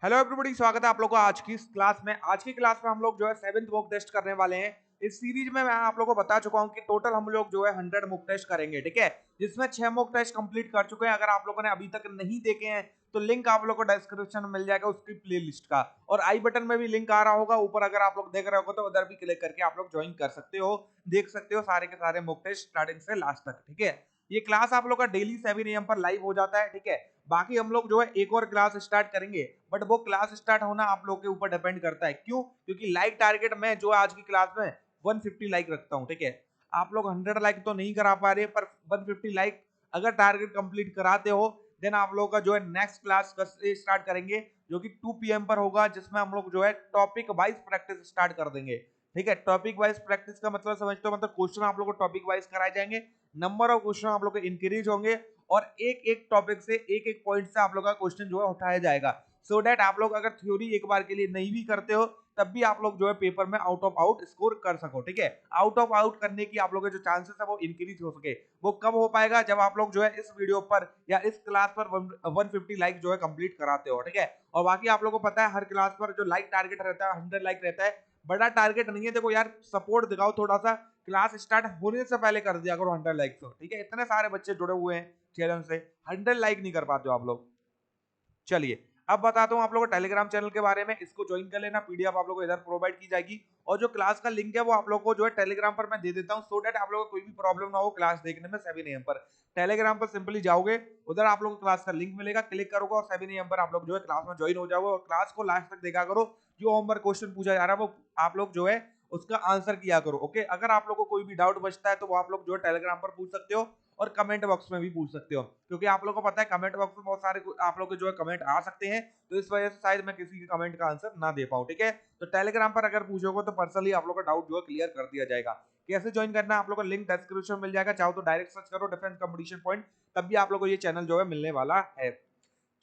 Hello everybody, स्वागत है आप लोगों का आज की इस क्लास में। आज की क्लास में हम लोग जो है 7th मॉक टेस्ट करने वाले हैं। इस सीरीज में मैं आप लोगों को बता चुका हूं कि टोटल हम लोग जो है 100 मॉक टेस्ट करेंगे, ठीक है, जिसमें 6 मॉक टेस्ट कंप्लीट कर चुके हैं। अगर आप लोगों ने अभी तक नहीं देखे हैं तो लिंक आप लोगों को डिस्क्रिप्शन में मिल जाएगा उसकी प्लेलिस्ट का, और आई बटन में भी लिंक आ रहा होगा ऊपर। अगर आप लोग देख रहे हो तो उधर भी क्लिक करके आप लोग ज्वाइन कर सकते हो, देख सकते हो सारे के सारे मॉक टेस्ट स्टार्टिंग से लास्ट तक, ठीक है। ये क्लास आप लोग का डेली 7 AM पर लाइव हो जाता है, ठीक है। बाकी हम लोग जो है एक और क्लास स्टार्ट करेंगे, बट वो क्लास स्टार्ट होना आप लोग के ऊपर डिपेंड करता है। क्यों? क्योंकि लाइक टारगेट मैं जो आज की क्लास में 150 लाइक रखता हूं, ठीक है। आप लोग 100 लाइक तो नहीं करा पा रहे, पर 150 लाइक अगर टारगेट कंप्लीट कराते हो देन आप लोग का जो है नेक्स्ट क्लास स्टार्ट करेंगे, जो कि 2 PM पर होगा, जिसमें हम लोग जो है टॉपिक वाइज प्रैक्टिस स्टार्ट कर देंगे, ठीक है। टॉपिक वाइज प्रैक्टिस का मतलब समझते हो, मतलब क्वेश्चन आप लोग को टॉपिक वाइज कराए जाएंगे, नंबर ऑफ क्वेश्चन आप लोग के इंक्रीज होंगे, और एक एक टॉपिक से एक एक पॉइंट से आप लोग का क्वेश्चन जो है उठाया जाएगा, सो दैट आप लोग अगर थ्योरी एक बार के लिए नहीं भी करते हो तब भी आप लोग जो है पेपर में आउट ऑफ आउट स्कोर कर सको, ठीक है। आउट ऑफ आउट करने की आप लोग के जो चांसेस है वो इंक्रीज हो सके। वो कब हो पाएगा? जब आप लोग जो है इस वीडियो पर या इस क्लास पर 150 लाइक जो है कंप्लीट कराते हो, ठीक है। और बाकी आप लोगों को पता है हर क्लास पर जो लाइक टारगेट रहता है 100 लाइक रहता है, बड़ा टारगेट नहीं है। देखो यार, सपोर्ट दिखाओ थोड़ा सा, क्लास स्टार्ट होने से पहले कर दिया करो 100 लाइक, ठीक है। इतने सारे बच्चे जुड़े हुए हैं चैनल से, 100 लाइक नहीं कर पाते हो आप लोग। चलिए अब बताता हूं आप लोगों को टेलीग्राम चैनल के बारे में। इसको ज्वाइन कर लेना, पीडीएफ आप लोगों को इधर प्रोवाइड की जाएगी, और जो क्लास का लिंक है वो आप लोगों को जो है टेलीग्राम पर मैं दे देता हूं, सो दैट आप लोगों को कोई भी प्रॉब्लम ना हो क्लास देखने में। 7 AM पर टेलीग्राम पर सिंपली जाओगे, उधर आप लोगों को क्लास का लिंक मिलेगा, क्लिक करोगे और 7 AM पर आप लोग जो है क्लास में ज्वाइन हो जाओगे, और क्लास को लास्ट तक देखा करो। जो होमवर्क क्वेश्चन पूछा जा रहा है वो आप लोग जो है उसका आंसर किया करो, ओके। अगर आप लोग को कोई भी डाउट बचता है तो वो आप लोग जो है टेलीग्राम पर पूछ सकते हो, और कमेंट बॉक्स में भी पूछ सकते हो, क्योंकि आप लोगों को पता है कमेंट बॉक्स में बहुत सारे आप लोग के जो है कमेंट आ सकते हैं, तो इस वजह से शायद मैं किसी के कमेंट का आंसर ना दे पाऊं, ठीक है। तो टेलीग्राम पर अगर पूछोगे तो पर्सनली आप लोग का डाउट जो है क्लियर कर दिया जाएगा। कैसे ज्वाइन करना है आप लोग को लिंक डिस्क्रिप्शन में मिल जाएगा, चाहो तो डायरेक्ट सर्च करो डिफेंस कंपटीशन पॉइंट, तब भी आप लोग को ये चैनल जो है मिलने वाला है।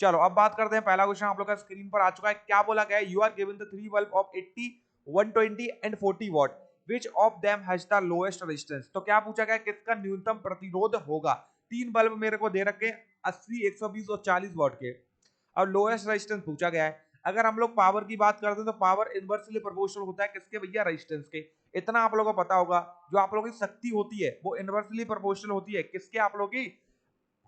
चलो अब बात करते हैं, पहला क्वेश्चन आप लोग का स्क्रीन पर आ चुका है। क्या बोला गया है? You are given the 3 bulb of 80, 120 and 40 watt, which of them has the lowest resistance. तो क्या पूछा गया? किसका न्यूनतम प्रतिरोध होगा? 3 बल्ब मेरे को दे रखे हैं, 80, 120 और 40 वॉट के। अब लोएस्ट रेजिस्टेंस पूछा गया है। अगर हम लोग पावर की बात करते हैं तो पावर इनवर्सली प्रोपोर्शनल होता है किसके भैया? रेजिस्टेंस के। इतना आप लोगों को पता होगा, जो आप लोगों की शक्ति होती है वो इनवर्सली प्रोपोर्शनल होती है किसके? आप लोगों की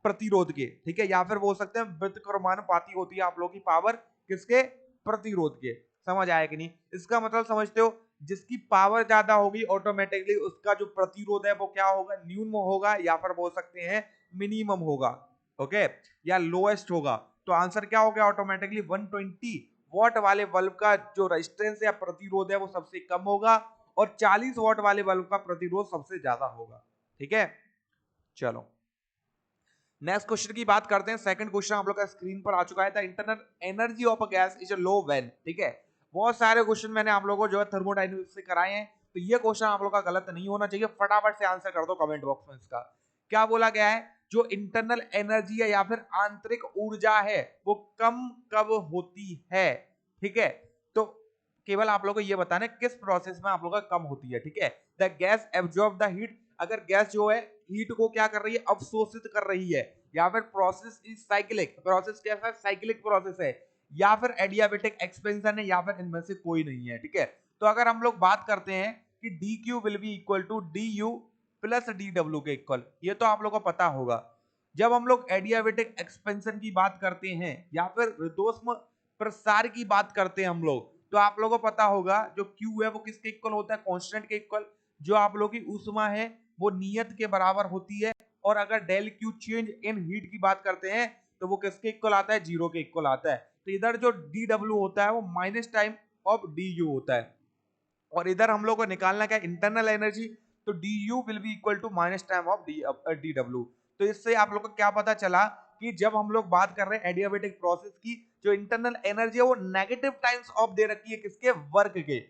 प्रतिरोध के, ठीक है। या फिर बोल सकते हैं व्युत्क्रमानुपाती होती है आप लोगों की पावर किसके? प्रतिरोध के। समझ आया कि नहीं? इसका मतलब समझते हो, जिसकी पावर ज्यादा होगी ऑटोमेटिकली उसका जो प्रतिरोध है वो क्या होगा? न्यूनतम होगा, या फिर बोल सकते हैं मिनिमम होगा, ओके, या लोएस्ट होगा। तो आंसर क्या हो गया? ऑटोमेटिकली 120 वॉट वाले बल्ब का जो रेजिस्टेंस या प्रतिरोध है वो सबसे कम होगा, और 40 वॉट वाले बल्ब का प्रतिरोध सबसे ज्यादा होगा, ठीक है। चलो नेक्स्ट क्वेश्चन की बात करते हैं। सेकंड क्वेश्चन आप लोग का स्क्रीन पर आ चुका है। The internal energy of a gas is low when, ठीक है। बहुत सारे क्वेश्चन मैंने आप लोगों को जो है थर्मोडायनेमिक्स से कराए हैं, तो ये क्वेश्चन आप लोग का गलत नहीं होना चाहिए। फटाफट से आंसर कर दो कमेंट बॉक्स में इसका। क्या बोला गया है? जो इंटरनल एनर्जी है या फिर आंतरिक ऊर्जा है वो कम कब होती है, ठीक है। तो केवल आप लोग को ये बताना है किस प्रोसेस में आप लोग का कम होती है, ठीक है। The gas absorb the heat, अगर गैस जो है हीट को क्या कर रही है? अवशोषित कर रही है, या फिर प्रोसेस इज साइक्लिक, प्रोसेस कैसा है? साइक्लिक प्रोसेस है, या फिर एडियाबेटिक एक्सपेंशन है, या फिर इनमें से कोई नहीं है, ठीक है। तो अगर हम लोग बात करते हैं कि D Q will be equal to D U plus D W के इक्वल, ये तो आप लोग को पता होगा। जब हम लोग एडियाबेटिक एक्सपेंशन की बात करते हैं या फिर रुद्धोष्म प्रसार की बात करते हैं हम लोग, तो आप लोगों को पता होगा जो Q है वो किसके इक्वल होता है? कांस्टेंट के इक्वल। जो आप लोगों की ऊष्मा है वो नियत के बराबर होती है, और अगर del Q change in heat की बात करते हैं तो वो किसके इक्वल आता है? जीरो के इक्वल आता है। तो इधर जो डी डब्ल्यू होता है वो minus time of D U होता है, और इधर हम लोग को निकालना क्या? Internal energy. तो D U will be equal to minus time of D W. तो इससे आप लोग को क्या पता चला कि जब हम लोग बात कर रहे हैं एडियाबेटिक प्रोसेस की, जो इंटरनल एनर्जी है वो नेगेटिव टाइम्स ऑफ दे रखी है किसके? वर्क के।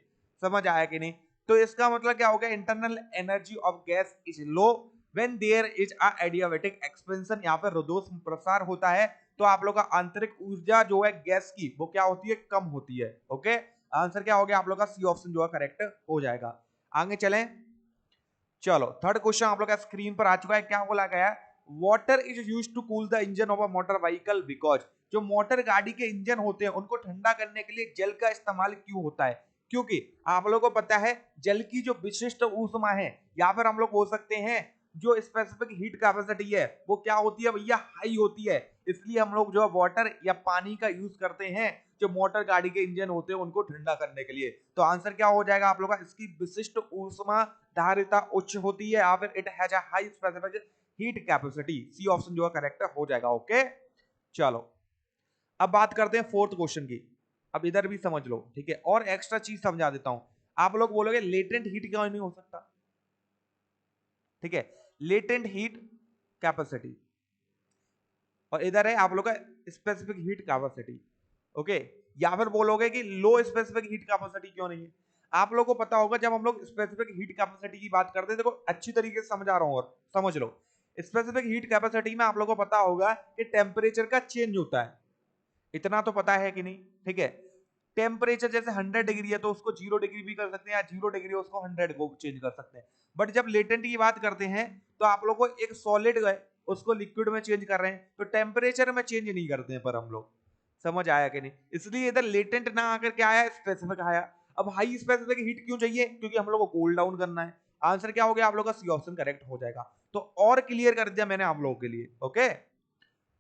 समझ आया कि नहीं? तो इसका मतलब क्या हो गया? Internal energy of gas is low when there is a adiabatic expansion, या फिर रुद्धोष्म प्रसार होता है, तो आप लोग का आंतरिक ऊर्जा जो है गैस की वो क्या होती है? कम होती है, ओके। आंसर क्या हो गया आप लोग का? सी ऑप्शन जो है करेक्ट हो जाएगा। आगे चलें। चलो थर्ड क्वेश्चन आप लोग का स्क्रीन पर आ चुका है। क्या बोला गया है? Water is used to cool the engine of a motor vehicle because, जो मोटर गाड़ी के इंजन होते हैं उनको ठंडा करने के लिए जल का इस्तेमाल क्यों होता है? क्योंकि आप लोगों को पता है जल की जो विशिष्ट ऊष्मा है या फिर हम लोग बोल सकते हैं जो स्पेसिफिक हीट कैपेसिटी है वो क्या होती है भैया? हाई होती है। इसलिए हम लोग जो वाटर या पानी का यूज करते हैं जो मोटर गाड़ी के इंजन होते हैं उनको ठंडा करने के लिए। तो आंसर क्या हो जाएगा आप लोगों का? इसकी विशिष्ट ऊष्मा धारिता उच्च होती है या फिर it has a high specific heat capacity. C option जो है करेक्ट हो जाएगा। ओके चलो अब बात करते हैं फोर्थ क्वेश्चन की। अब इधर भी समझ लो, ठीक है, और एक्स्ट्रा चीज समझा देता हूं। आप लोग बोलोगे लेटेंट हीट क्यों नहीं हो सकता? ठीक है, लेटेंट हीट कैपेसिटी और इधर है आप लोग का स्पेसिफिक हीट कैपेसिटी। ओके, या फिर बोलोगे कि लो स्पेसिफिक हीट कैपेसिटी क्यों नहीं है? आप लोगों को पता होगा जब हम लोग स्पेसिफिक हीट कैपेसिटी की बात करते हैं, देखो अच्छी तरीके से समझा रहा हूं और समझ लो। स्पेसिफिक हीट कैपेसिटी में आप लोगों को पता होगा कि टेम्परेचर का चेंज होता है, इतना तो पता है कि नहीं? ठीक है, टेम्परेचर जैसे 100 डिग्री है तो उसको 0 डिग्री भी कर सकते हैं या 0 डिग्री उसको 100 को चेंज कर सकते हैं। बट जब लेटेंट की बात करते हैं तो आप लोग को एक सॉलिड है उसको लिक्विड में चेंज कर रहे हैं तो टेम्परेचर में चेंज नहीं करते हैं पर हम लोग। समझ आया कि नहीं? इसलिए इधर लेटेंट ना आकर क्या आया, स्पेसिफिक आया। अब हाई स्पेसिफिक हीट क्यों चाहिए? क्योंकि हम लोग को कूल डाउन करना है। आंसर क्या हो गया आप लोग का? सी ऑप्शन करेक्ट हो जाएगा। तो और क्लियर कर दिया मैंने आप लोगों के लिए। ओके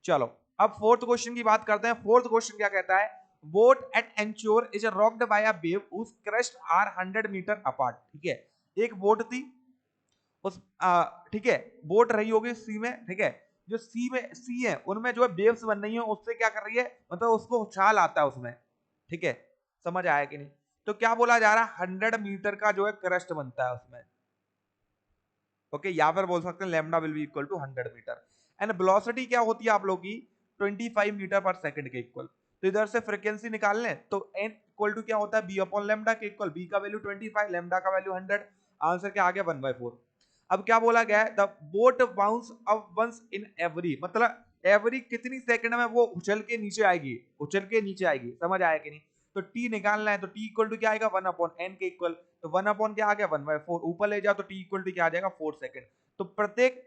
चलो अब फोर्थ क्वेश्चन की बात करते हैं। फोर्थ क्वेश्चन क्या कहता है? Boat at anchor is rocked by a wave whose crest are 100 metre apart. ठीक है, एक बोट थी उस ठीक है, बोट रही होगी सी में। ठीक है, जो सी है उनमें जो है वेव्स बन रही है, उससे क्या कर रही है, मतलब उसको उछाल आता है उसमें। ठीक है, समझ आया कि नहीं? तो क्या बोला जा रहा है? 100 मीटर का जो है क्रस्ट बनता है उसमें। ओके, या फिर बोल सकते हैं lambda will be equal to 100 metre and velocity क्या होती है आप लोग की? 25 मीटर पर सेकंड के इक्वल। तो इधर से फ्रीक्वेंसी निकाल लें तो n इक्वल टू क्या होता है? b अपॉन लैम्डा के इक्वल। b का वैल्यू 25, लैम्डा का वैल्यू 100। आंसर क्या आ गया? 1/4। अब क्या बोला गया है? The boat bounce up once in every, मतलब एवरी कितनी सेकंड में वो उछल के नीचे आएगी, उछल के नीचे आएगी। समझ आया कि नहीं? तो t निकालना है तो t इक्वल टू क्या आएगा? 1 अपॉन n के इक्वल। तो 1 अपॉन क्या आ गया? 1/4। ऊपर ले जाओ तो t इक्वल टू क्या आ जाएगा? 4 सेकंड। तो प्रत्येक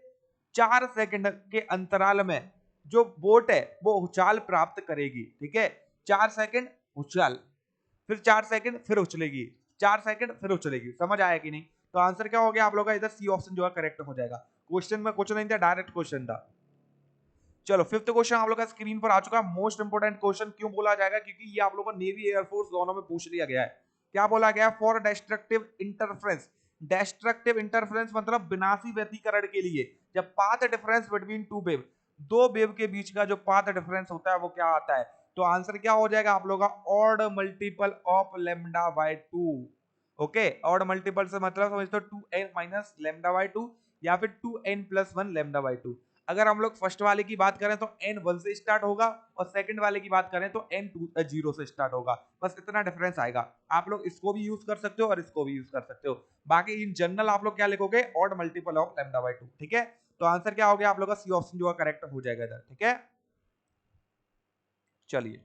4 सेकंड के अंतराल में जो बोट है वो उछाल प्राप्त करेगी। ठीक है, 4 सेकंड उछाल, फिर 4 सेकंड फिर उछलेगी, 4 सेकंड फिर उछलेगी। समझ आया कि नहीं? तो आंसर क्या हो गया आप लोग का? इधर सी ऑप्शन जो है करेक्ट हो जाएगा। क्वेश्चन में कुछ नहीं था, डायरेक्ट क्वेश्चन था। चलो फिफ्थ क्वेश्चन आप लोग का स्क्रीन पर आ चुका है। मोस्ट इंपोर्टेंट क्वेश्चन क्यों बोला जाएगा? क्योंकि ये आप लोगों को नेवी एयरफोर्स दोनों में पूछ लिया गया है। क्या बोला गया? For destructive interference. Destructive interference मतलब विनाशी व्यतिकरण के लिए जब path difference between two wave, दो वेव के बीच का जो पाथ डिफरेंस होता है वो क्या आता है? तो आंसर क्या हो जाएगा आप लोग का? Odd multiple of lambda by 2। Okay, odd multiple से मतलब समझते हो 2n माइनस लैम्डा बाय 2 या फिर 2n प्लस 1 लैम्डा बाय 2। अगर हम लोग फर्स्ट वाले की बात करें तो n 1 से स्टार्ट होगा और सेकंड वाले की बात करें तो n 0 से स्टार्ट होगा। बस इतना डिफरेंस आएगा। आप लोग इसको भी यूज कर सकते हो और इसको भी यूज कर सकते हो। बाकी इन जनरल आप लोग क्या लिखोगे? Odd multiple of lambda by 2। ठीक है, तो आंसर क्या हो गया आप लोग का? सी ऑप्शन जो है करेक्ट हो जाएगा इधर। ठीक है, चलिए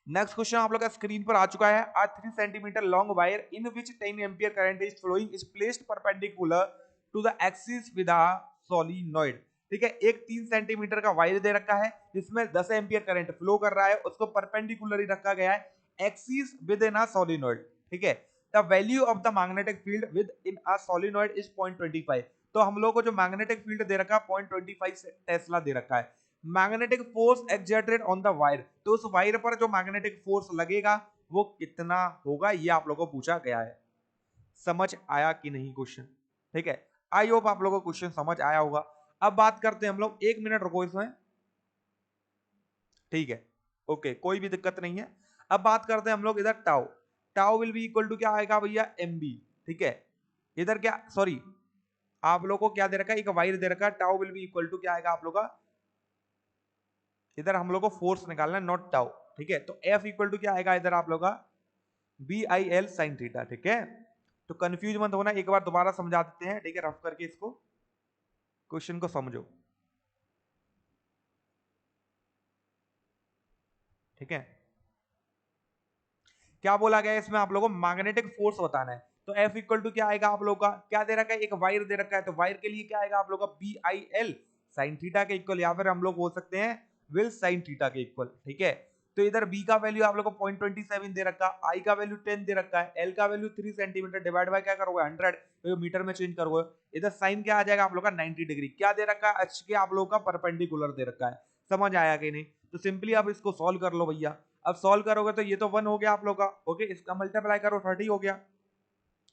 नेक्स्ट क्वेश्चन आप लोग का स्क्रीन पर आ चुका है। A 3 centimetre long wire in which 10 ampere current is flowing is placed perpendicular to the axis with a solenoid. ठीक है, एक 3 सेंटीमीटर का वायर दे रखा है जिसमें 10 एम्पियर करंट फ्लो कर रहा है, उसको परपेंडिकुलरली रखा गया है axis with in a solenoid. ठीक है, the value of the magnetic field with in a solenoid is 0.25। तो हम लोग को जो मैग्नेटिक फील्ड दे रखा है 0.25 टेस्ला दे रखा है। Magnetic force exerted on the wire, तो उस वायर पर जो मैग्नेटिक फोर्स लगेगा वो कितना होगा, ये आप लोगों को पूछा गया है। समझ आया कि नहीं क्वेश्चन? ठीक है, आई होप आप लोगों को क्वेश्चन समझ आया होगा। अब बात करते हैं हम लोग, 1 मिनट रुको इसमें। ठीक है, ओके, कोई भी दिक्कत नहीं है। अब बात करते हैं हम लोग इधर tau. Tau will be equal to क्या आएगा भैया? एमबी। ठीक है, इधर क्या, सॉरी आप लोगों को क्या दे रखा है? एक वायर दे रखा है। Tau will be equal to क्या आएगा आप लोग का? इधर हम लोग को फोर्स निकालना है, नॉट टाउ। ठीक है, तो एफ इक्वल टू क्या आएगा इधर आप लोग का? B I L sine theta. ठीक है, तो कंफ्यूज मत होना, एक बार दोबारा समझा देते हैं। ठीक है, रफ करके इसको क्वेश्चन को समझो। ठीक है, क्या बोला गया है इसमें? आप लोगों को मैग्नेटिक फोर्स बताना है। तो एफ इक्वल टू क्या आएगा आप लोग का? क्या दे रखा है? एक वायर दे रखा है, तो वायर के लिए क्या आएगा आप लोग का? B I L sine theta के इक्वल, या फिर हम लोग बोल सकते हैं विल साइन थीटा के इक्वल, ठीक है। तो इधर बी का वैल्यू आप लोग को 0.27 दे रखा, आई का वैल्यू 10 दे रखा है, एल का वैल्यू 3 सेंटीमीटर, डिवाइड बाय क्या करोगे 100, तो मीटर में चेंज करोगे। इधर साइन क्या आ जाएगा आप लोग का 90 डिग्री, क्या दे रखा है एच के आप लोग का परपेंडिकुलर दे रखा है। समझ आया कि नहीं? तो सिंपली आप इसको सॉल्व कर लो भैया। अब सॉल्व करोगे तो ये तो 1 हो गया आप लोग का, ओके। इसका मल्टीप्लाई करो 30 हो गया,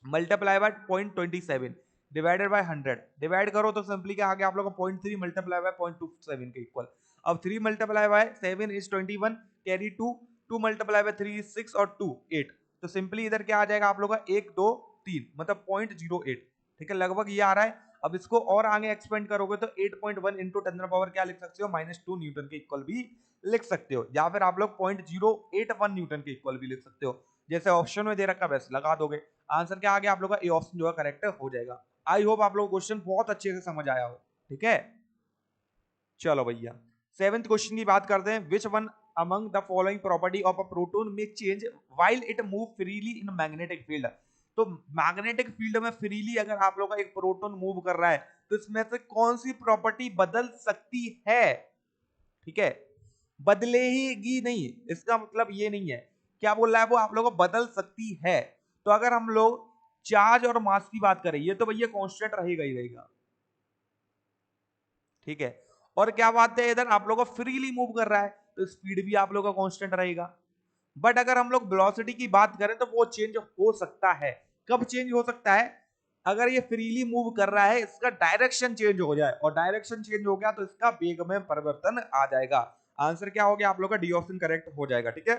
multiply by 0.27 divided by 100, divide करो तो सिंपली क्या आ गया आप लोग का 0.3 मल्टीप्लाई बाय 0.27 के इक्वल। अब 3 multiply by 7 is 21, carry 2, 2 multiply by 3 is 6 और 2 8, तो सिंपली इधर क्या आ जाएगा आप लोग का 1 2 3 मतलब 0.08, ठीक है, लगभग ये आ रहा है। अब इसको और आगे एक्सपेंड करोगे तो 8.1 इंटू 10 पावर क्या लिख सकते हो -2 न्यूटन के इक्वल भी लिख सकते हो, या फिर आप लोग 0.081 न्यूटन के इक्वल भी लिख सकते हो, जैसे ऑप्शन में दे रखा वैसे लगा दोगे। आंसर क्या आ गया आप लोग का ए ऑप्शन जो है करेक्ट हो जाएगा। आई होप आप लोग क्वेश्चन बहुत अच्छे से समझ आया हो, ठीक है। चलो भैया 7th क्वेश्चन की बात करते हैं। Which one among the following property of a proton में change while it move freely in magnetic field. तो मैग्नेटिक फील्ड में फ्रीली अगर आप लोग का एक प्रोटॉन मूव कर रहा है तो इसमें से कौन सी प्रॉपर्टी बदल सकती है, ठीक है, बदलेगी नहीं, इसका मतलब ये नहीं है, क्या बोल रहा है वो आप लोगों को बदल सकती है। तो अगर हम लोग चार्ज और मास की बात करें, ये तो भैया कांस्टेंट रहेगा ही रहेगा, ठीक है। और क्या बात है, इधर आप लोग को फ्रीली मूव कर रहा है तो स्पीड भी आप लोग का कांस्टेंट रहेगा। बट अगर हम लोग वेलोसिटी की बात करें तो वो चेंज हो सकता है। कब चेंज हो सकता है? अगर ये फ्रीली मूव कर रहा है, इसका डायरेक्शन चेंज हो जाए, और डायरेक्शन चेंज हो गया तो इसका वेग में परिवर्तन आ जाएगा। आंसर क्या हो गया आप लोग का डी ऑप्शन करेक्ट हो जाएगा, ठीक है।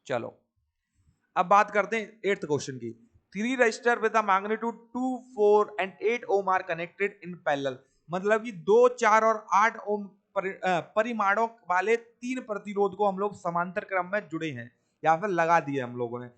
चलो अब बात करते हैं 8th क्वेश्चन की। Three resistor with magnitude 2 4 and 8 ohm are connected in parallel, मतलब कि 2 4 और 8 ओम परिमाणों वाले 3 प्रतिरोध को हम लोग समांतर क्रम में जुड़े हैं या फिर लगा दिए हम लोगों ने।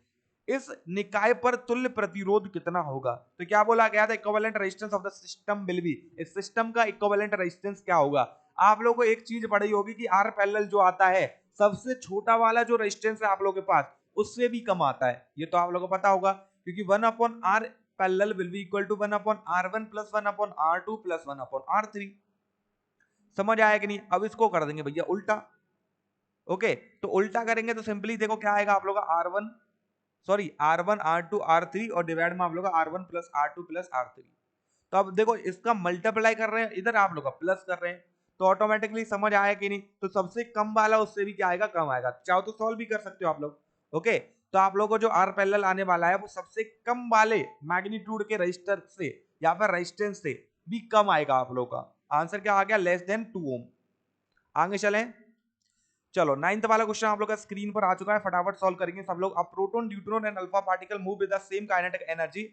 इस निकाय पर तुल्य प्रतिरोध कितना होगा? तो क्या बोला गया था, equivalent resistance of the system will be, इस सिस्टम का इक्विवेलेंट रेजिस्टेंस क्या होगा? आप लोगों को एक चीज पढ़ी होगी कि आर पैरेलल जो आता है, सबसे छोटा वाला जो रेजिस्टेंस है आप लोगों के पास उससे भी कम आता है, ये तो आप लोगों को पता होगा, क्योंकि 1/r parallel will be equal to 1/r1 plus 1/r2 plus 1/r3। समझ आया कि नहीं? अब इसको कर देंगे भैया उल्टा, ओके। तो उल्टा करेंगे तो सिंपली देखो क्या आएगा आप लोग का R1 sorry R1 R2 R3 और डिवाइड में आप लोग का R1 plus R2 plus R3। तो अब देखो इसका मल्टीप्लाई कर रहे हैं, इधर आप लोग का प्लस कर रहे हैं, तो ऑटोमेटिकली समझ आया कि नहीं? तो सबसे कम वाला उससे भी क्या आएगा, कम आएगा। चाहो तो सॉल्व भी कर सकते हो आप लोग, ओके। तो आप लोगों को जो आर पैरेलल आने वाला है वो सबसे कम वाले मैग्नीट्यूड के रजिस्टर से या फिर रेजिस्टेंस से भी कम आएगा आप लोग का। आंसर क्या आ गया, लेस देन 2 ओम। आगे चलें, चलो 9th वाला क्वेश्चन आप लोग का स्क्रीन पर आ चुका है, फटाफट सॉल्व करेंगे सब लोग। A proton neutron and alpha particle move with the same kinetic energy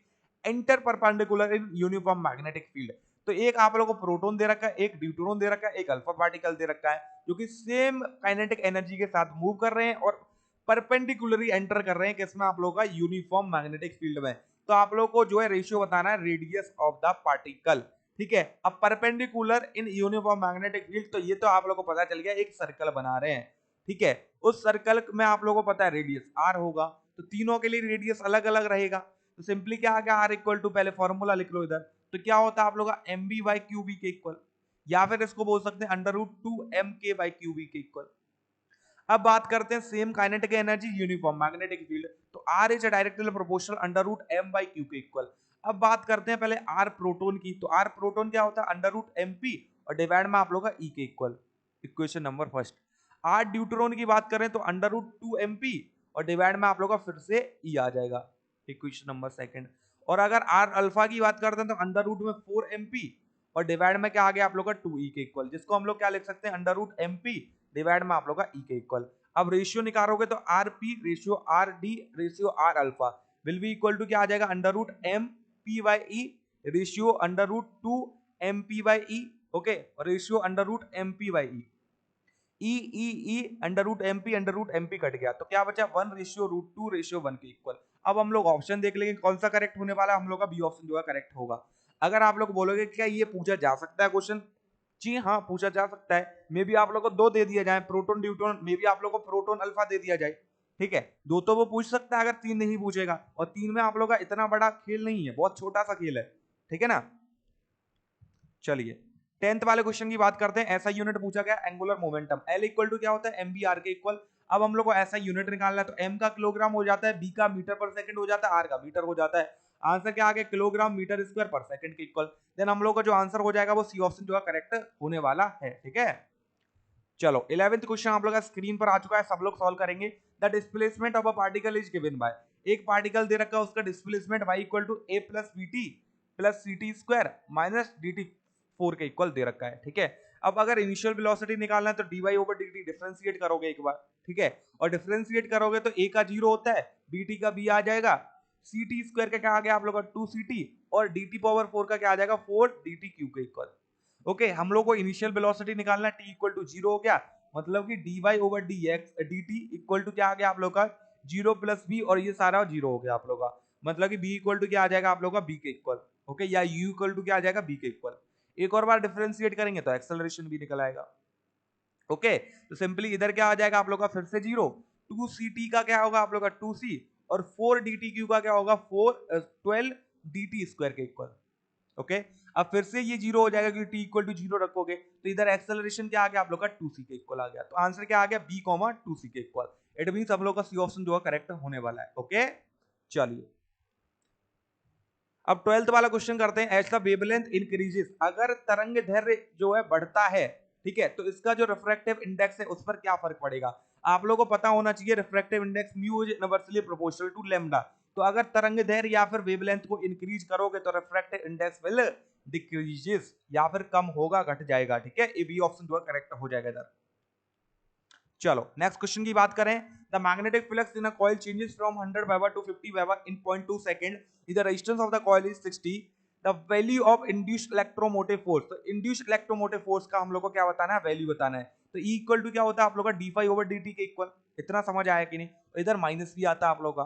enter perpendicular in uniform magnetic field. तो एक आप लोगों को प्रोटॉन दे रखा है, एक न्यूट्रॉन दे रखा है, एक अल्फा पार्टिकल दे रखा है, जो कि सेम काइनेटिक एनर्जी के साथ मूव कर रहे हैं और परपेंडिकुलरली एंटर कर रहे हैं किसमें, आप लोगों का यूनिफॉर्म मैग्नेटिक फील्ड में। तो आप लोग को जो है रेशियो बताना है रेडियस ऑफ द पार्टिकल, ठीक है। अब perpendicular in uniform magnetic field, तो ये तो आप लोगों को पता चल गया एक सर्कल बना रहे हैं, ठीक है। उस सर्कल में आप लोगों को पता है रेडियस आर होगा, तो तीनों के लिए रेडियस अलग अलग रहेगा। तो सिंपली क्या आ गया, आर इक्वल टू, पहले फॉर्मूला लिख लो इधर, तो क्या होता है आप लोग का M B by Q B के इक्वल, या फिर इसको बोल सकते हैं √2 एम के बाई क्यू बी के इक्वल। अब बात करते हैं same kinetic energy uniform magnetic field, तो R is directly proportional √m by Q के इक्वल। अब बात करते हैं पहले आर प्रोटोन की, तो आर प्रोटोन क्या होता है √mp और डिवाइड में आप लोग का ई के equal, equation number first. R deuteron की बात करें तो √2mp और डिवाइड में आप लोग का फिर से ई आ जाएगा, इक्वेशन नंबर सेकंड। और अगर आर अल्फा की बात करते हैं तो अंडर रूट में 4mp और डिवाइड में क्या आ गया आप लोग का 2e के इक्वल, जिसको हम लोग क्या लिख सकते हैं √mp डिवाइड में आप लोग का ई के इक्वल। अब रेशियो निकालोगे तो R P ratio R D ratio R alpha will be equal to क्या आ जाएगा √m/p/e ratio √2mp/e, okay, ratio √mp/e, E E E √mp cut गया, तो क्या बचा 1/√2/1 के इक्वल। अब हम लोग ऑप्शन देख लेंगे कौन सा करेक्ट होने वाला है, हम लोग का बी ऑप्शन जो है करेक्ट होगा। अगर आप लोग बोलोगे क्या ये पूछा जा सकता है क्वेश्चन, जी हाँ पूछा जा सकता है। मे बी आप लोग को दो दे दिया जाए, प्रोटॉन ड्यूट्रॉन, मे बी आप लोग को प्रोटॉन अल्फा दे दिया जाए, ठीक है। दो तो वो पूछ सकता है अगर तीन नहीं पूछेगा, और तीन में आप लोग का इतना बड़ा खेल नहीं है, बहुत छोटा सा खेल है, ठीक है ना। चलिए 10th वाले क्वेश्चन की बात करते हैं। ऐसा यूनिट पूछा गया angular momentum, L equal to क्या होता है एम बी आर के इक्वल। अब हम लोग को ऐसा यूनिट निकालना है, तो एम का किलोग्राम हो जाता है, बी का मीटर पर सेकंड हो जाता है, आर का मीटर हो जाता है। आंसर क्या आ गया किलोग्राम मीटर स्क्वायर पर सेकंड के इक्वल। देन हम लोग का जो आंसर हो जाएगा वो सी ऑप्शन जो है करेक्ट होने वाला है। ठीक है, चलो 11th क्वेश्चन आप लोग का स्क्रीन पर आ चुका है, सब लोग सॉल्व करेंगे। The displacement of a particle is given by, एक पार्टिकल दे रखा है, उसका displacement y equal to a plus V T plus C T square minus D T 4 के इक्वल दे रखा है। ठीक है, अब अगर इनिशियल वेलोसिटी निकालना है तो dy ओवर dt डिफरेंशिएट करोगे एक बार। ठीक है, और डिफरेंशिएट करोगे तो a का 0 होता है, dt का b आ जाएगा, सी टी स्क्वायर का क्या आ गया आप लोग का 2ct, और dt पावर 4 का क्या आ जाएगा 4 dt क्यूब के इक्वल। ओके, हम लोग को इनिशियल वेलोसिटी निकालना है, t इक्वल टू 0 हो गया, मतलब कि dy over dt equal to क्या आ गया आप लोग का 0 प्लस b, और ये सारा 0 हो गया आप लोग का, मतलब कि b इक्वल टू क्या आ जाएगा आप लोग का b के इक्वल। ओके, या u इक्वल टू क्या आ जाएगा b के इक्वल। एक और बार डिफरेंशिएट करेंगे तो एक्सेलरेशन भी निकल आएगा। ओके, तो सिंपली इधर क्या आ जाएगा आप लोग का फिर से 0, 2ct का क्या होगा आप लोग का 2c, और 4 dt क्यू का क्या होगा 12 dt स्क्वायर के इक्वल। ओके, अब फिर से ये 0 हो जाएगा क्योंकि t इक्वल टू 0 रखोगे, तो इधर एक्सेलरेशन क्या आ गया आप लोग का 2c के इक्वल आ गया। तो आंसर क्या आ गया b, 2c के इक्वल। इट मींस हम लोग का सी ऑप्शन जो है करेक्ट होने वाला है। ओके, चलिए अब 12th वाला क्वेश्चन करते हैं। एज द वेवलेंथ इंक्रीजेस, अगर तरंग दैर्घ्य जो है बढ़ता है, ठीक है, तो इसका जो रिफ्रैक्टिव इंडेक्स है उस पर क्या फर्क पड़ेगा। आप लोगों को पता होना चाहिए refractive index mu is inversely proportional to lambda. तो अगर तरंग दैर्घ्य या फिर वेवलेंथ को इंक्रीज करोगे तो रिफ्रैक्टिव इंडेक्स विल डिक्रीजेस, या फिर कम होगा घट जाएगा। ठीक है, ए बी ऑप्शन जो है करेक्ट हो जाएगा इधर। चलो नेक्स्ट क्वेश्चन की बात करें। The magnetic flux in a coil changes from 100 weber to 50 weber in 0.2 second, the resistance of the coil is 60, the value of induced electromotive force. तो इंड्यूस्ड इलेक्ट्रोमोटिव फोर्स का हम लोग को क्या बताना है, वैल्यू बताना है। तो E इक्वल टू क्या होता है आप लोग का D phi over D T के इक्वल। इतना समझ आया कि नहीं। इधर माइनस भी आता है आप लोग का,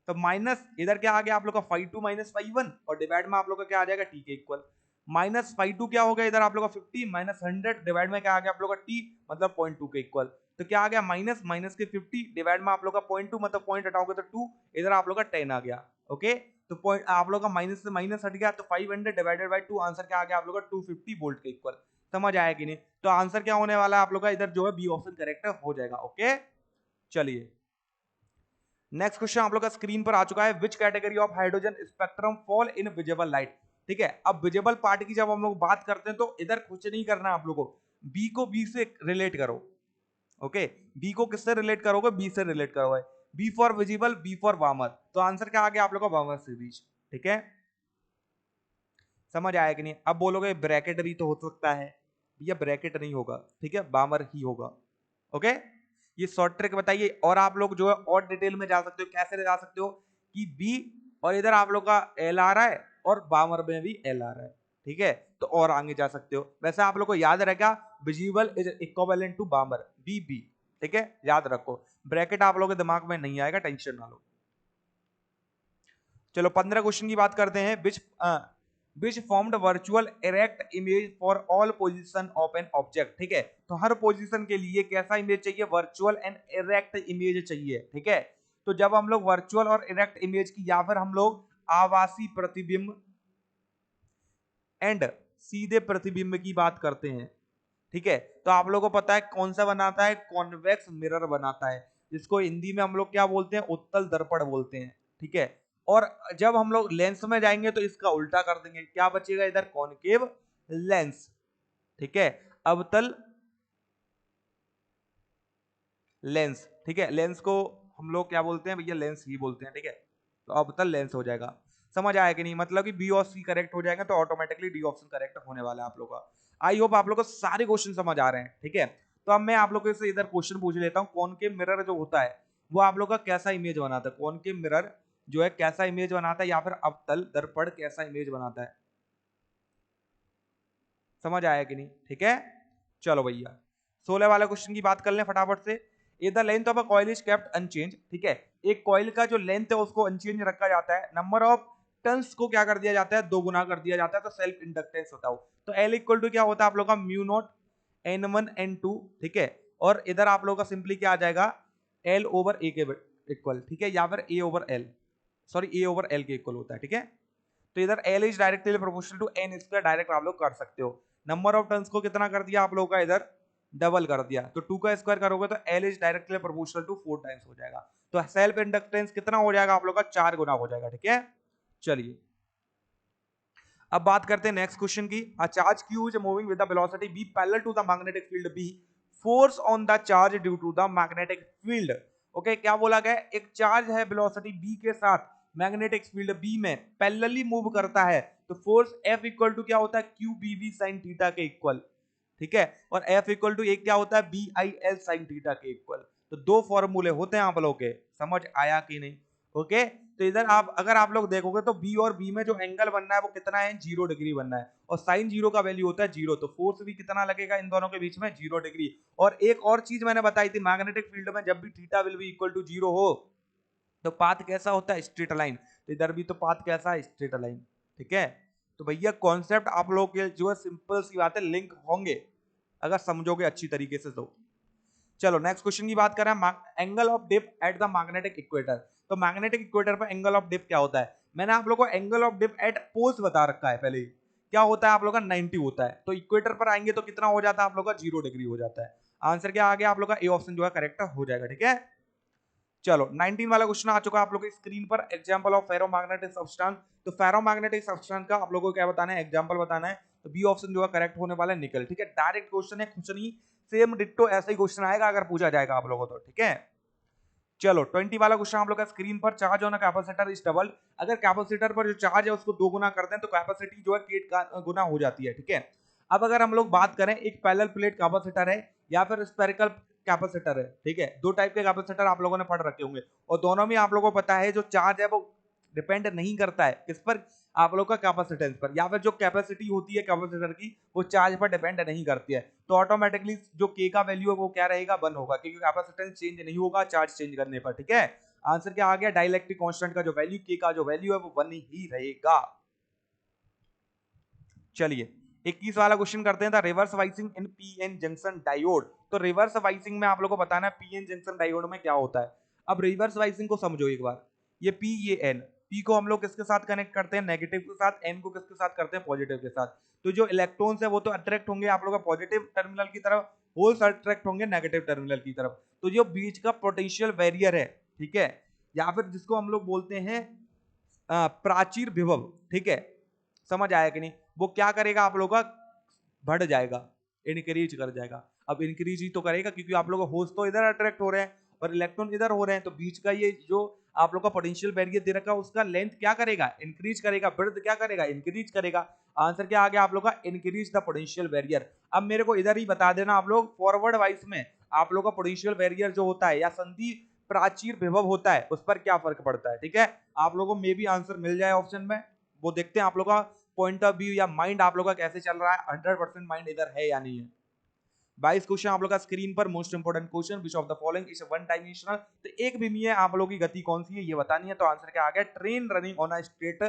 तो माइनस इधर क्या आ गया आप लोग का 5 माइनस 5 और डिवाइड में आप लोग का क्या आ जाएगा टी के इक्वल। माइनस 5 क्या हो गया इधर आप लोग का 50 माइनस 100 डिवाइड में क्या आ गया आप लोग का टी मतलब 0.2 के इक्वल। तो क्या आ गया माइनस माइनस के 50 डिवाइड में आप लोग का 0.2 मतलब पॉइंट हटाओगे तो 2, इधर आप लोग का 10 आ गया। ओके, तो पॉइंट आप लोग का माइनस से माइनस हट गया, तो 500 डिवाइडेड बाय 2 आंसर क्या आ गया आप लोग का 250 वोल्ट के इक्वल। समझ आया कि नहीं। तो आंसर क्या होने वाला है आप लोग का इधर जो है बी ऑप्शन करेक्ट हो जाएगा। ओके, चलिए नेक्स्ट क्वेश्चन आप लोग का स्क्रीन पर आ चुका है। Which category of hydrogen spectrum fall in visible light. ठीक है, अब विजिबल पार्ट की जब हम लोग बात करते हैं तो इधर कुछ नहीं करना आप लोगों को, बी को बी से रिलेट करो। ओके, बी को किससे रिलेट करोगे, बी से रिलेट करोगे। B for visible, B for warmer, तो आंसर क्या आ गया आप लोग का वार्मर से बीच। ठीक है, समझ आया कि नहीं। अब बोलोगे ब्रैकेट भी तो हो सकता है, भैया ब्रैकेट नहीं होगा, ठीक है वार्मर ही होगा। ओके, ये शॉर्ट ट्रिक बताइए, और आप लोग जो है और डिटेल में जा सकते हो। कैसे जा सकते हो कि बी और इधर आप लोग का एल आ रहा है और वार्मर में भी एल आ रहा है। ठीक है, तो और आगे जा सकते हो। वैसे आप लोग को याद रहेगा visible is equivalent to warmer, B B. ठीक है, याद रखो, ब्रैकेट आप लोगों के दिमाग में नहीं आएगा, टेंशन ना लो। चलो 15 क्वेश्चन की बात करते हैं। Which formed virtual erect image for all position of an object. ठीक है, तो हर पोजीशन के लिए कैसा इमेज चाहिए, वर्चुअल एंड इरेक्ट इमेज चाहिए। ठीक है, तो जब हम लोग वर्चुअल और इरेक्ट इमेज की या फिर हम लोग आभासी प्रतिबिंब एंड सीधे प्रतिबिंब की बात करते हैं, ठीक है, तो आप लोगों को पता है कौन सा बनाता है, कॉन्वेक्स मिरर बनाता है, जिसको हिंदी में हम लोग क्या बोलते हैं, उत्तल दर्पण बोलते हैं। ठीक है, और जब हम लोग लेंस में जाएंगे तो इसका उल्टा कर देंगे, क्या बचेगा इधर, कॉनकेव लेंस। ठीक है, अवतल लेंस। ठीक है, लेंस को हम लोग क्या बोलते हैं भैया, लेंस ही बोलते हैं। ठीक है, तो अवतल लेंस हो जाएगा। समझ आया कि नहीं, मतलब कि बी और सी करेक्ट हो जाएगा तो ऑटोमेटिकली डी ऑप्शन करेक्ट होने वाला है आप लोग का। आई होप आप लोग को सारे क्वेश्चन समझ आ रहे हैं। ठीक है, तो अब मैं आप लोगों से इधर क्वेश्चन पूछ लेता हूँ। कॉनकेव मिरर जो होता है वो आप लोग का कैसा इमेज बनाता है, कॉनकेव मिरर जो है कैसा इमेज बनाता है, या फिर अवतल दर्पण कैसा इमेज बनाता है। समझ आया कि नहीं। ठीक है, चलो भैया 16 वाले क्वेश्चन की बात कर लें फटाफट से। A the length of a coil is kept unchange. ठीक है, एक कॉइल का जो लेंथ है उसको अनचेंज रखा जाता है, नंबर ऑफ टर्न्स को क्या कर दिया जाता है, दो गुना कर दिया जाता है, तो सेल्फ इंडक्टेंस बताओ। तो एल इक्वल टू क्या होता है आप लोग का म्यू नॉट n1 n2। ठीक है, और इधर आप लोग का सिंपली क्या आ जाएगा, एल ओवर ए के इक्वल। ठीक है, या फिर A over L, sorry A over L के इक्वल होता है। ठीक है, तो इधर L is directly proportional to N square, direct आप लोग कर सकते हो। नंबर ऑफ टर्न्स को कितना कर दिया आप लोगों का इधर डबल कर दिया, तो 2 का स्क्वायर करोगे तो L is directly proportional to 4 times हो जाएगा। तो सेल्फ इंडक्टेंस कितना हो जाएगा आप लोग का 4 गुना हो जाएगा, ठीक है। चलिए अब बात करते हैं नेक्स्ट क्वेश्चन की। A charge q is moving with the velocity v parallel to the magnetic field b, force on the charge due to the magnetic field. Okay, क्या बोला गया, एक चार्ज है वेलोसिटी b के साथ मैग्नेटिक फील्ड b में parallelly move करता है, तो फोर्स F इक्वल टू क्या होता है q b v sin theta के इक्वल, ठीक है। और F इक्वल टू एक क्या होता है B I L sine theta के इक्वल। तो दो फॉर्मूले होते हैं आप लोग के, समझ आया कि नहीं। ओके, तो इधर आप अगर आप लोग देखोगे तो बी और बी में जो एंगल बनना है वो कितना है 0 डिग्री बनना है, और साइन 0 का वैल्यू होता है 0, तो फोर्स भी कितना लगेगा इन दोनों के बीच में 0 डिग्री। और एक और चीज मैंने बताई थी, मैग्नेटिक फील्ड में जब भी theta will be equal to 0 हो तो पाथ कैसा होता है स्ट्रेट लाइन, तो इधर भी तो पाथ कैसा है स्ट्रेट लाइन, ठीक है। तो भैया कॉन्सेप्ट आप लोग के जो है सिंपल सी बात है, लिंक होंगे अगर समझोगे अच्छी तरीके से तो। चलो नेक्स्ट क्वेश्चन की बात करें, angle of dip at the magnetic equator. तो मैग्नेटिक इक्वेटर पर एंगल ऑफ डिप क्या होता है, मैंने आप लोगों को angle of dip at poles बता रखा है पहले ही, क्या होता है आप लोग का 90 होता है। तो इक्वेटर पर आएंगे तो कितना हो जाता है आप लोग का 0 डिग्री हो जाता है। आंसर क्या आ गया आप लोग का ए ऑप्शन जो है करेक्ट हो जाएगा, ठीक है। चलो 19 वाला क्वेश्चन आ चुका है आप लोगों की स्क्रीन पर, एग्जांपल ऑफ फेरोमैग्नेटिक सब्सटेंस। तो फेरोमैग्नेटिक सब्सटेंस का आप लोगों को क्या बताना है, एग्जांपल बताना है। तो बी ऑप्शन जो है करेक्ट होने वाला है निकल, ठीक है। डायरेक्ट क्वेश्चन है, कुछ नहीं, सेम डिट्टो ऐसा ही क्वेश्चन आएगा अगर पूछा जाएगा आप लोगों को तो, ठीक है। चलो 20 वाला क्वेश्चन आप लोग का स्क्रीन पर, charge on a capacitor is double. अगर कैपेसिटर पर जो चार्ज है उसको 2 गुना करते हैं तो कैपेसिटी जो है 8 गुना हो जाती है, ठीक है। अब अगर हम लोग बात करें, एक पैरेलल प्लेट कैपेसिटर है या फिर स्फेरिकल कैपेसिटर है, ठीक है। दो टाइप के कैपेसिटर आप लोगों ने पढ़ रखे होंगे, और दोनों में आप लोगों को पता है जो चार्ज है वो डिपेंड नहीं करता है किस पर, आप लोग का कैपेसिटेंस पर, या फिर जो कैपेसिटी होती है कैपेसिटर की वो चार्ज पर डिपेंड नहीं करती है। तो ऑटोमेटिकली जो के का वैल्यू है वो क्या रहेगा 1 होगा, क्योंकि कैपेसिटेंस चेंज नहीं होगा चार्ज चेंज करने पर, ठीक है। आंसर क्या आ गया, डाइलेक्ट्रिक कांस्टेंट का जो वैल्यू के का जो वैल्यू है वो 1 ही रहेगा। चलिए 21 वाला क्वेश्चन करते हैं, the reverse biasing in PN junction diode. तो रिवर्स वाइसिंग में आप लोगों को बताना है पीएन जंक्शन डायोड में क्या होता है। अब रिवर्स वाइसिंग को समझो एक बार, ये पी ये एन, पी को हम लोग किसके साथ कनेक्ट करते हैं नेगेटिव के साथ, एन को किसके साथ करते हैं पॉजिटिव के साथ। तो जो इलेक्ट्रॉन्स है वो तो अट्रैक्ट होंगे आप लोग का पॉजिटिव टर्मिनल की तरफ, होल्स अट्रैक्ट होंगे नेगेटिव टर्मिनल की तरफ। तो जो बीच का पोटेंशियल बैरियर है, ठीक है, या फिर जिसको हम लोग बोलते हैं प्राचीर विभव, ठीक है, समझ आया कि नहीं, वो क्या करेगा आप लोगों का बढ़ जाएगा, इनक्रीज कर जाएगा। अब इंक्रीज ही तो करेगा क्योंकि आप लोग होस्ट तो इधर अट्रैक्ट हो रहे हैं और इलेक्ट्रॉन इधर हो रहे हैं, तो बीच का ये जो आप लोग का पोटेंशियल बैरियर दे रखा है उसका लेंथ क्या करेगा इंक्रीज करेगा, ब्रेड्थ क्या करेगा इंक्रीज करेगा। आंसर क्या आ गया आप लोग का इंक्रीज द पोटेंशियल बैरियर। अब मेरे को इधर ही बता देना आप लोग, फॉरवर्ड वाइज में आप लोग का पोटेंशियल बैरियर जो होता है या संधि प्राचीर विभव होता है उस पर क्या फर्क पड़ता है, ठीक है। आप लोगों को मे भी आंसर मिल जाए ऑप्शन में, वो देखते हैं आप लोग का पॉइंट ऑफ व्यू या माइंड आप लोग का कैसे चल रहा है, 100% माइंड इधर है या नहीं है। 22 क्वेश्चन आप लोग का स्क्रीन पर, most important question, which of the following is one dimensional. तो एक विमीय आप लोगों की गति कौन सी है ये बतानी है। तो आंसर क्या आ गया, train running on a straight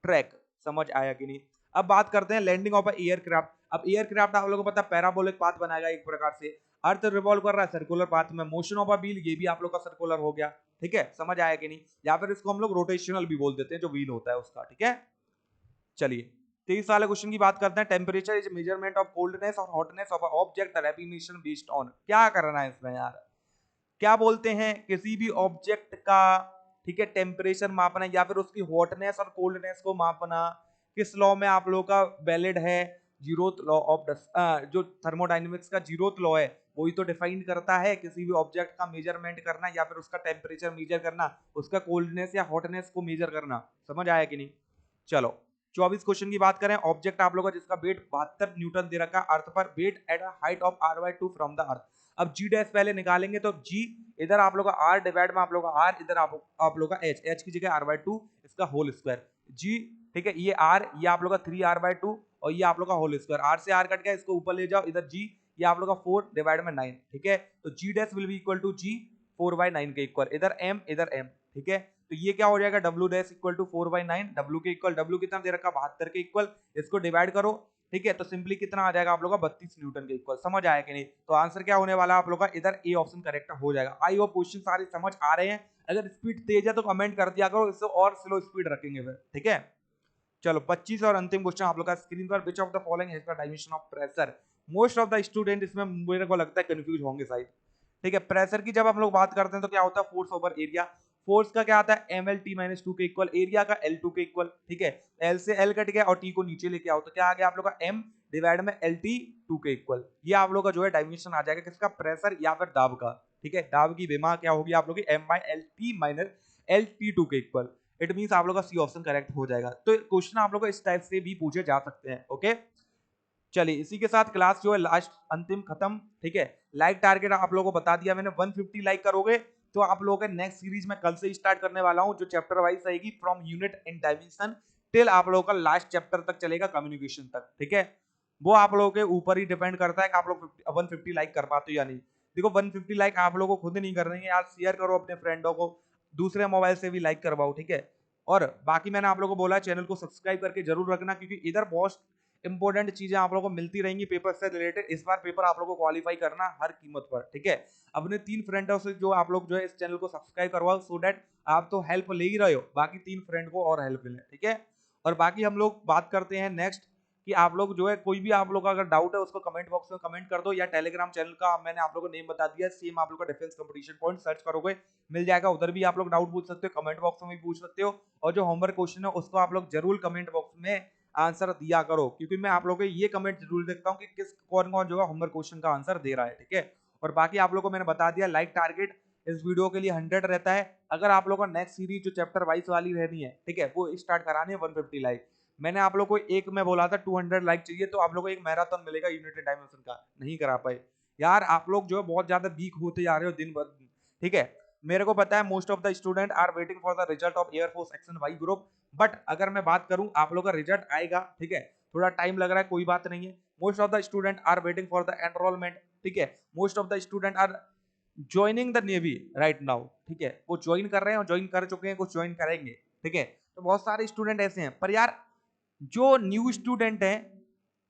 track. समझ आया कि नहीं। अब बात करते हैं लैंडिंग ऑफ एयरक्राफ्ट। अब एयरक्राफ्ट आप लोगों को पता है पैराबोलिक पाथ बनाएगा एक प्रकार से, अर्थ रिवॉल्व कर रहा है सर्कुलर पाथ में। मोशन ऑफ अ व्हील ये भी आप लोग का सर्कुलर हो गया, ठीक है, समझ आया कि नहीं। या फिर इसको हम लोग रोटेशनल भी बोल देते हैं जो व्हील होता है उसका, ठीक है। चलिए 23 वाले क्वेश्चन की बात करते हैं, temperature is measurement of coldness और hotness of object the definition based on. क्या करना है इसमें यार, क्या बोलते हैं किसी भी ऑब्जेक्ट का, ठीक है, टेम्परेचर मापना या फिर उसकी हॉटनेस और कोल्डनेस को मापना किस लॉ में आप लोगों का वैलिड है, जीरोथ लॉ ऑफ जो थर्मोडायनेमिक्स का जीरोथ लॉ है वही तो डिफाइन करता है किसी भी ऑब्जेक्ट का मेजरमेंट करना या फिर उसका टेम्परेचर मेजर करना, उसका कोल्डनेस या हॉटनेस को मेजर करना। समझ आया कि नहीं। चलो 24 क्वेश्चन की बात करें, ऑब्जेक्ट आप लोगों का जिसका वेट 72 न्यूटन दे रखा है अर्थ पर, weight at a height of r/2 from the earth. अब जी डैश पहले निकालेंगे तो जी इधर आप लोग का आर डिवाइड में आप लोग का आर, इधर आप लोग का एच की जगह r/2 इसका होल स्क्वायर जी, ठीक है। ये आर, ये आप लोग का 3r/2 और ये आप लोग का होल स्क्वायर, आर से आर कट गया, इसको ऊपर ले जाओ, इधर जी ये आप लोग का 4 डिवाइड में 9, ठीक है। तो g dash will be equal to g 4/9 के इक्वल, इधर m इधर m, ठीक है। तो ये क्या हो जाएगा W dash equal to 4/9, W के इक्वल, W कितना दे रखा 72 के इक्वल, इसको डिवाइड करो, ठीक है। तो सिंपली कितना आ जाएगा आप लोग का 32 न्यूटन के इक्वल। समझ आया कि नहीं। तो आंसर क्या होने वाला आप लोग का इधर ए ऑप्शन करेक्ट हो जाएगा। आई होप क्वेश्चन सारे समझ आ रहे हैं, अगर स्पीड तेज है तो कमेंट कर दिया करो, इससे और स्लो स्पीड रखेंगे फिर, ठीक है। चलो 25 और अंतिम क्वेश्चन आप लोग का स्क्रीन पर, which of the following has the dimension of pressure. Most of the student इसमें मेरे को लगता है कंफ्यूज होंगे शायद। ठीक है, प्रेशर की जब हम लोग बात करते हैं तो क्या होता है, फोर्स ओवर एरिया। फोर्स का क्या आता है, M L T minus two के इक्वल, एरिया का एल टू के इक्वल। ठीक है, एल से एल कट गया और टी को नीचे लेके आओ तो क्या आ गया आप लोग का एम डिवाइड में एल टी टू के इक्वल। ये आप लोग का जो है डायमेंशन आ जाएगा किसका, प्रेशर या फिर दाब का। ठीक है, दाब की विमा क्या होगी आप लोग की, M by L T minus L T two के इक्वल। इट मींस आप लोग का सी ऑप्शन करेक्ट हो जाएगा। तो क्वेश्चन आप लोग को इस टाइप से भी पूछे जा सकते हैं। ओके, चलिए इसी के साथ क्लास जो है लास्ट अंतिम खत्म। ठीक है, लाइक टारगेट आप लोगों को बता दिया मैंने, 150 लाइक करोगे तो आप लोगों के नेक्स्ट सीरीज में कल से स्टार्ट करने वाला हूं, जो चैप्टर वाइज रहेगी from unit and dimension till आप लोगों का लास्ट चैप्टर तक चलेगा, कम्युनिकेशन तक। ठीक है, वो आप लोगों के ऊपर ही डिपेंड करता है कि आप लोग 150 लाइक कर पाते हो या नहीं। देखो 150 लाइक आप लोगों को खुद नहीं करनी है, आप शेयर करो अपने फ्रेंडों को, दूसरे मोबाइल से भी लाइक करवाओ। ठीक है, और बाकी मैंने आप लोगों को बोला चैनल को सब्सक्राइब करके जरूर रखना, क्योंकि इधर बहुत इंपॉर्टेंट चीजें आप लोगों को मिलती रहेंगी पेपर से रिलेटेड। इस बार पेपर आप लोगों को क्वालिफाई करना हर कीमत पर। ठीक है, अपने 3 फ्रेंडों से जो आप लोग जो है इस चैनल को सब्सक्राइब करवाओ, सो दैट आप तो हेल्प ले ही रहे हो, बाकी 3 फ्रेंड को और हेल्प मिले। ठीक है, और बाकी हम लोग बात करते हैं नेक्स्ट कि आप लोग जो है कोई भी आप लोग का अगर डाउट है उसको कमेंट बॉक्स में कमेंट कर दो, या टेलीग्राम चैनल का मैंने आप लोगों को नेम बता दिया, सेम आप लोग का डिफेंस कंपटीशन पॉइंट सर्च करोगे मिल जाएगा, उधर भी आप लोग डाउट पूछ सकते हो, कमेंट बॉक्स में भी पूछ सकते हो। और जो होमवर्क क्वेश्चन है उसको आप लोग जरूर कमेंट बॉक्स में आंसर दिया करो, क्योंकि मैं आप लोगों को ये कमेंट जरूर देखता हूँ कि किस कौन कौन जो है होमवर्क क्वेश्चन का आंसर दे रहा है। ठीक है, और बाकी आप लोगों को मैंने बता दिया लाइक टारगेट इस वीडियो के लिए 100 रहता है। अगर आप लोगों को नेक्स्ट सीरीज जो चैप्टर वाइज वाली रहनी है, ठीक है, वो स्टार्ट करानी है 150 लाइक। मैंने आप लोग को एक में बोला था 200 लाइक चाहिए, तो आप लोग को एक मैराथन मिलेगा यूनिट डायमेंशन का, नहीं करा पाए यार। आप लोग जो है बहुत ज्यादा वीक होते जा रहे हो दिन ब दिन। ठीक है, मेरे को पता है most of the student are waiting for the result of air force X Y group, but अगर मैं बात करूं आप लोग का रिजल्ट आएगा। ठीक है, थोड़ा टाइम लग रहा है, कोई बात नहीं है। Most of the student are waiting for the enrolment. ठीक है, most of the student are joining the navy right now. ठीक है, वो ज्वाइन कर रहे हैं और ज्वाइन कर चुके हैं, कुछ ज्वाइन करेंगे। ठीक है, तो बहुत सारे स्टूडेंट ऐसे हैं, पर यार जो न्यू स्टूडेंट है,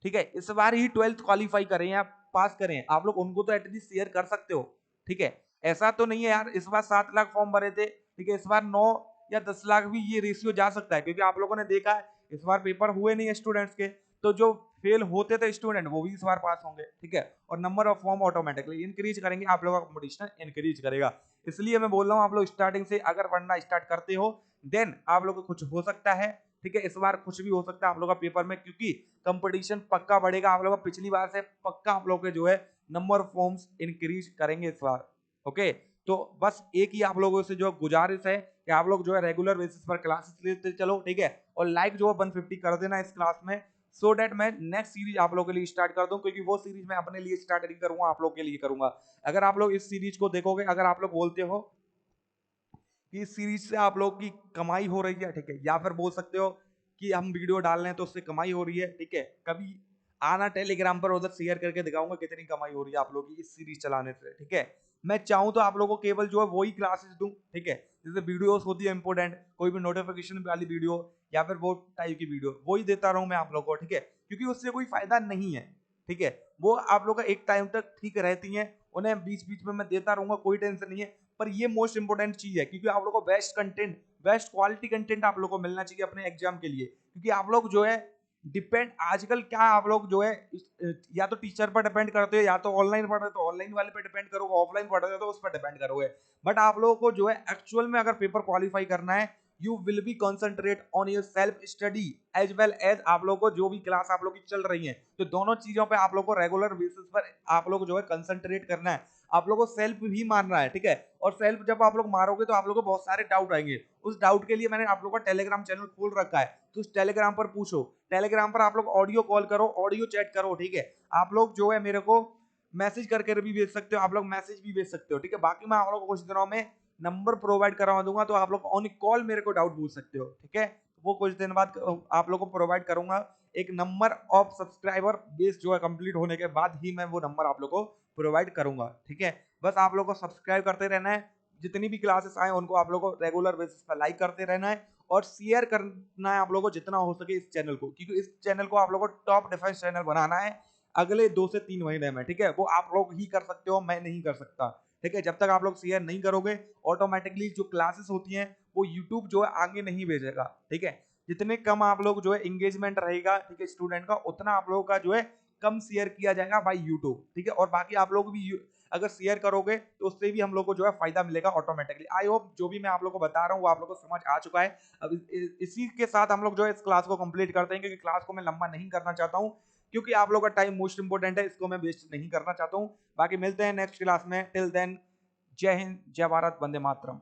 ठीक है, इस बार ही 12th क्वालिफाई करें या पास करें, आप लोग उनको तो एटलीस्ट शेयर कर सकते हो। ठीक है, ऐसा तो नहीं है यार इस बार 7 लाख फॉर्म भरे थे, ठीक है, इस बार 9 या 10 लाख भी ये रेशियो जा सकता है, क्योंकि आप लोगों ने देखा है इस बार पेपर हुए नहीं है स्टूडेंट्स के, तो जो फेल होते थे स्टूडेंट वो भी इस बार पास होंगे। ठीक है, और number of form automatically increase करेंगे, आप लोगों का कंपटीशन इंक्रीज करेगा। इसलिए मैं बोल रहा हूँ आप लोग स्टार्टिंग से अगर पढ़ना स्टार्ट करते हो देन आप लोग को कुछ हो सकता है। ठीक है, इस बार कुछ भी हो सकता है आप लोग का पेपर में, क्योंकि कंपटीशन पक्का बढ़ेगा। आप लोग का पिछली बार से पक्का आप लोग के जो है नंबर ऑफ फॉर्म्स इंक्रीज करेंगे इस बार। ओके, तो बस एक ही आप लोगों से जो गुजारिश है कि आप लोग जो है रेगुलर बेसिस पर क्लासेस लेते चलो। ठीक है, और लाइक जो है 150 कर देना इस क्लास में, सो डेट मैं नेक्स्ट सीरीज आप लोगों के लिए स्टार्ट कर दूं, क्योंकि वो सीरीज मैं अपने लिए स्टार्ट नहीं करूंगा, आप लोग के लिए करूंगा। अगर आप लोग इस सीरीज को देखोगे, अगर आप लोग बोलते हो कि इस सीरीज से आप लोग की कमाई हो रही है, ठीक है, या फिर बोल सकते हो कि हम वीडियो डाल रहे हैं तो उससे कमाई हो रही है, ठीक है, कभी आना टेलीग्राम पर, उधर शेयर करके दिखाऊंगा कितनी कमाई हो रही है आप लोग की इस सीरीज चलाने से। ठीक है, मैं चाहूं तो आप लोगों को केवल जो है वही क्लासेस दूं। ठीक है, जैसे वीडियोस होती है इंपोर्टेंट, कोई भी नोटिफिकेशन वाली वीडियो या फिर वो टाइप की वीडियो वही देता रहूं मैं आप लोगों को। ठीक है, क्योंकि उससे कोई फायदा नहीं है। ठीक है, वो आप लोग का एक टाइम तक ठीक रहती हैं, उन्हें बीच बीच में मैं देता रहूंगा, कोई टेंशन नहीं है। पर ये मोस्ट इंपोर्टेंट चीज है, क्योंकि आप लोग को best content, best quality content आप लोग को मिलना चाहिए अपने एग्जाम के लिए। क्योंकि आप लोग जो है डिपेंड आजकल क्या आप लोग जो है या तो टीचर पर डिपेंड करते हो, या तो ऑनलाइन पढ़ रहे हो तो ऑनलाइन वाले पे डिपेंड करोगे, ऑफलाइन पढ़ रहे हो तो उस पर डिपेंड करोगे। बट आप लोगों को जो है एक्चुअल में अगर पेपर क्वालिफाई करना है, you will be concentrate on your self study as well as आप लोग को जो भी क्लास आप लोग की चल रही है, तो दोनों चीजों पे आप लोग को रेगुलर बेसिस पर आप लोग जो है कंसंट्रेट करना है। आप लोग को सेल्फ भी मारना है। ठीक है, और सेल्फ जब आप लोग मारोगे तो आप लोग को बहुत सारे डाउट आएंगे। उस डाउट के लिए मैंने आप लोग का टेलीग्राम चैनल खोल रखा है, तो उस टेलीग्राम पर पूछो, टेलीग्राम पर आप लोग ऑडियो कॉल करो, ऑडियो चैट करो। ठीक है, आप लोग जो है मेरे को मैसेज करके भी भेज सकते हो, आप लोग मैसेज भी भेज सकते हो। ठीक है, बाकी मैं आप लोग को कुछ दिनों में नंबर प्रोवाइड करवा दूंगा, तो आप लोग ऑन कॉल मेरे को डाउट पूछ सकते हो। ठीक है, वो कुछ दिन बाद आप लोग को प्रोवाइड करूंगा। एक नंबर ऑफ सब्सक्राइबर बेस जो है कंप्लीट होने के बाद ही मैं वो नंबर आप लोग को प्रोवाइड करूंगा। ठीक है, बस आप लोग को सब्सक्राइब करते रहना है, जितनी भी क्लासेस आए उनको आप लोग को रेगुलर बेसिस पर लाइक करते रहना है, और शेयर करना है आप लोगों को जितना हो सके इस चैनल को, क्योंकि इस चैनल को आप लोग को टॉप डिफेंस चैनल बनाना है अगले 2 से 3 महीने में। ठीक है, वो आप लोग ही कर सकते हो, मैं नहीं कर सकता। ठीक है, जब तक आप लोग शेयर नहीं करोगे ऑटोमेटिकली जो क्लासेस होती हैं वो यूट्यूब जो है आगे नहीं भेजेगा। ठीक है, जितने कम आप लोग जो है एंगेजमेंट रहेगा, ठीक है, स्टूडेंट का, उतना आप लोगों का जो है कम शेयर किया जाएगा बाय यूट्यूब, ठीक है। और बाकी आप लोग भी अगर शेयर करोगे तो उससे भी हम लोग को जो है फायदा मिलेगा ऑटोमेटिकली। आई होप जो भी मैं आप लोग को बता रहा हूँ वो आप लोग को समझ आ चुका है। अब इसी के साथ हम लोग जो है इस क्लास को कंप्लीट करते हैं, क्योंकि क्लास को मैं लंबा नहीं करना चाहता हूँ, क्योंकि आप लोग का टाइम मोस्ट इंपोर्टेंट है, इसको मैं वेस्ट नहीं करना चाहता हूँ। बाकी मिलते हैं नेक्स्ट क्लास में, टिल देन जय हिंद, जय भारत, वंदे मातरम।